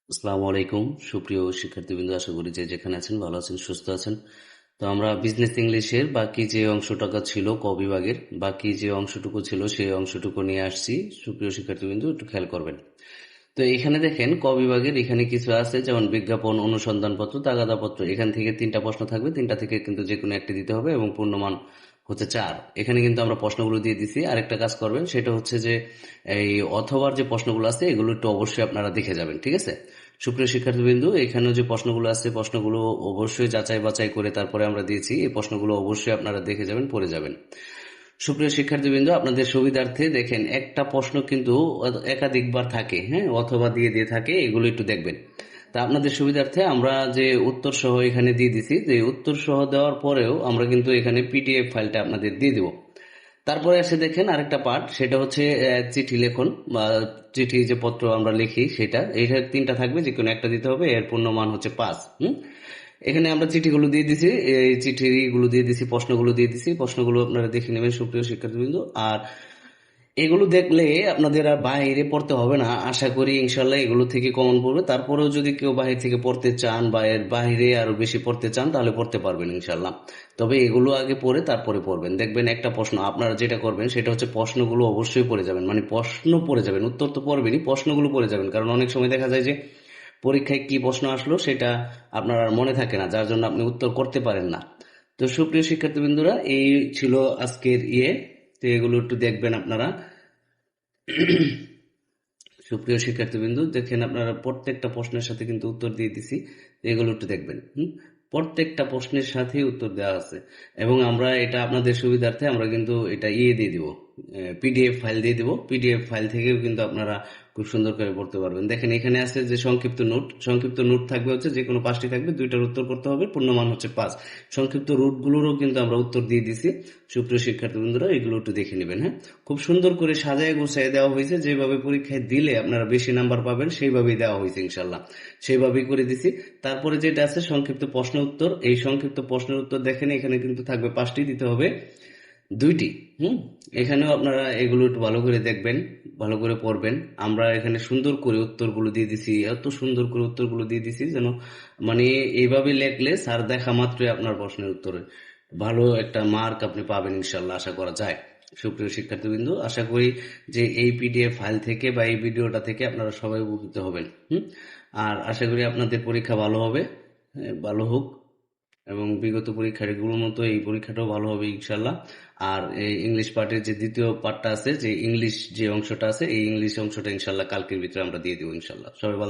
আসসালামু আলাইকুম সুপ্রিয় শিক্ষার্থীবৃন্দ, আশা করি যে যেখানে আছেন ভালো আছেন, সুস্থ আছেন। তো আমরা বিজনেস ইংলিশের বাকি যে অংশটুকু ছিল ক বিভাগের বাকি যে অংশটুকু ছিল সেই অংশটুকু নিয়ে আসছি। সুপ্রিয় শিক্ষার্থীবৃন্দ একটু খেয়াল করবেন। তো এখানে দেখেন ক বিভাগের এখানে কিছু আছে, যেমন বিজ্ঞাপন, অনুসন্ধানপত্র, তাগাদাপত্র। এখান থেকে তিনটা প্রশ্ন থাকবে, তিনটা থেকে কিন্তু যে কোনো একটি দিতে হবে এবং পূর্ণমান হচ্ছে 4। এখানে কিন্তু আমরা প্রশ্নগুলো দিয়ে দিছি। আরেকটা কাজ করবেন, সেটা হচ্ছে যে এই অথবার যে প্রশ্নগুলো আছে এগুলো একটু অবশ্যই আপনারা দেখে যাবেন, ঠিক আছে? সুপ্রিয় শিক্ষার্থীবৃন্দ, এখানেও যে প্রশ্নগুলো আছে প্রশ্নগুলো অবশ্যই যাচাই বাছাই করে তারপরে আমরা দিয়েছি। এই প্রশ্নগুলো অবশ্যই আপনারা দেখে যাবেন, পড়ে যাবেন। সুপ্রিয় শিক্ষার্থীবৃন্দ, আপনাদের সুবিধার্থে দেখেন একটা প্রশ্ন কিন্তু একাধিকবার থাকে, হ্যাঁ, অথবা দিয়ে দিয়ে থাকে, এগুলো একটু দেখবেন। তা আপনাদের সুবিধার্থে আমরা যে উত্তর সহ এখানে দিয়ে দিছি, যে উত্তর সহ দেওয়ার পরেও আমরা কিন্তু এখানে পিডিএফ ফাইলটা আপনাদের দিয়ে দিব। তারপরে এসে দেখেন আরেকটা পার্ট, সেটা হচ্ছে চিঠি লেখন বা চিঠি যে পত্র আমরা লিখি সেটা। এইটা তিনটা থাকবে, যে কোনো একটা দিতে হবে, এর পূর্ণমান হচ্ছে 5। এখানে আমরা চিঠিগুলো দিয়ে দিছি, এই চিঠিগুলো দিয়ে দিছি, প্রশ্নগুলো দিয়ে দিছি। প্রশ্নগুলো আপনারা দেখে নেবেন সুপ্রিয় শিক্ষার্থীবৃন্দ। আর এগুলো দেখলে আপনাদের আর বাইরে পড়তে হবে না, আশা করি ইনশাল্লাহ এগুলো থেকে কমন পড়বে। তারপরেও যদি কেউ বাইরে থেকে পড়তে চান বা এর বাইরে আরো বেশি পড়তে চান তাহলে পড়তে পারবেন ইনশাল্লাহ। তবে এগুলো আগে পড়ে তারপরে পড়বেন। দেখবেন একটা প্রশ্ন আপনারা যেটা করবেন সেটা হচ্ছে প্রশ্নগুলো অবশ্যই পড়ে যাবেন, মানে প্রশ্ন পড়ে যাবেন, উত্তর তো পড়বেনই, প্রশ্নগুলো পড়ে যাবেন। কারণ অনেক সময় দেখা যায় যে পরীক্ষায় কি প্রশ্ন আসলো সেটা আপনার আর মনে থাকে না, যার জন্য আপনি উত্তর করতে পারেন না। তো সুপ্রিয় শিক্ষার্থীবৃন্দরা, এই ছিল আজকের তো এগুলো একটু দেখবেন আপনারা। সুপ্রিয় শিক্ষার্থীবৃন্দ, দেখেন আপনারা প্রত্যেকটা প্রশ্নের সাথে কিন্তু উত্তর দিয়ে দিছি। এগুলো একটু দেখবেন। প্রত্যেকটা প্রশ্নের সাথেই উত্তর দেওয়া আছে। এবং আমরা এটা আপনাদের সুবিধার্থে আমরা কিন্তু এটা দিয়ে দিব, পিডিএফ ফাইল দিয়ে দিব। পিডিএফ ফাইল থেকেও কিন্তু আপনারা খুব সুন্দর করে পড়তে পারবেন। দেখেন এখানে আছে যে সংক্ষিপ্ত নোট। সংক্ষিপ্ত নোট থাকবে হচ্ছে যে কোনো 5টি থাকবে, 2টার উত্তর করতে হবে, পূর্ণমান হচ্ছে 5। সংক্ষিপ্ত রুটগুলোরও কিন্তু আমরা উত্তর দিয়ে দিছি। সুপ্রিয় শিক্ষার্থীবৃন্দরা, এগুলো একটু দেখে নেবেন। হ্যাঁ, খুব সুন্দর করে সাজায় গোছায় দেওয়া হয়েছে, যেভাবে পরীক্ষায় দিলে আপনারা বেশি নাম্বার পাবেন সেইভাবেই দেওয়া হয়েছে ইনশাল্লাহ। সেইভাবেই করে দিছি। তারপরে যেটা আছে সংক্ষিপ্ত প্রশ্ন উত্তর, এই সংক্ষিপ্ত প্রশ্নের উত্তর দেখেন এখানে কিন্তু থাকবে 5টি, দিতে হবে 2টি। এখানেও আপনারা এগুলো একটু ভালো করে দেখবেন, ভালো করে পড়বেন। আমরা এখানে সুন্দর করে উত্তরগুলো দিয়ে দিছি, এত সুন্দর করে উত্তরগুলো দিয়ে দিছি যেন মানে এইভাবে লেখলে স্যার দেখা মাত্রই আপনার প্রশ্নের উত্তরে ভালো একটা মার্ক আপনি পাবেন ইনশাল্লাহ, আশা করা যায়। সুপ্রিয় শিক্ষার্থীবৃন্দ, আশা করি যে এই পিডিএফ ফাইল থেকে বা এই ভিডিওটা থেকে আপনারা সবাই উপকৃত হবেন। আর আশা করি আপনাদের পরীক্ষা ভালো হবে, ভালো হোক। এবং বিগত পরীক্ষাগুলোর মতো এই পরীক্ষাটাও ভালো হবে ইনশাল্লাহ। আর এই ইংলিশ পার্টের যে দ্বিতীয় পার্টটা আছে, যে ইংলিশ যে অংশটা আছে, এই ইংলিশ অংশটা ইনশাল্লাহ কালকের ভিতরে আমরা দিয়ে দিব ইনশাল্লাহ। সবাই ভালো থাকবেন।